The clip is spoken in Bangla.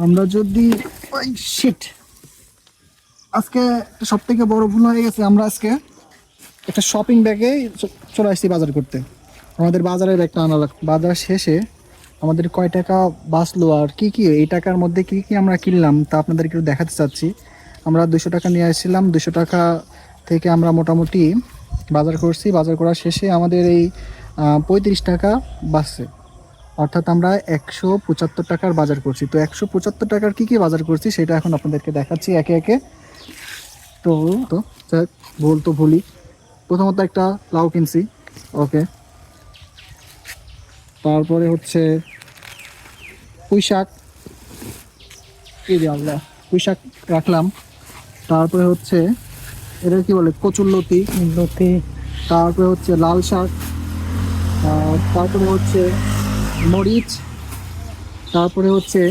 আমরা যদি শিট, আজকে সব থেকে বড় ভুল হয়ে গেছে। আমরা আজকে একটা শপিং ব্যাগে চলে আসছি বাজার করতে। আমাদের বাজারের ব্যাগটা আনা লাগবে। বাজার শেষে আমাদের কয় টাকা বাঁচলো আর কি কি এই টাকার মধ্যে কি কি আমরা কিনলাম তা আপনাদেরকে একটু দেখাতে চাচ্ছি। আমরা 200 টাকা নিয়ে আসছিলাম, 200 টাকা থেকে আমরা মোটামুটি বাজার করছি। বাজার করার শেষে আমাদের এই 35 টাকা বাঁচছে। অর্থাৎ আমরা 175 টাকার বাজার করছি। তো 175 টাকার কি কি বাজার করছি সেটা এখন আপনাদেরকে দেখাচ্ছি একে একে। তো তো যাক, ভুল তো ভুলই। প্রথমত একটা লাউ কিনছি, ওকে। তারপরে হচ্ছে পুঁই শাক, এই যে আল্লাহ, পুঁই শাক রাখলাম। তারপরে হচ্ছে এটা কি বলে, কচুরলতি লতি। তারপরে হচ্ছে লাল শাক, তারপরে হচ্ছে মরিচ, তারপরে হচ্ছে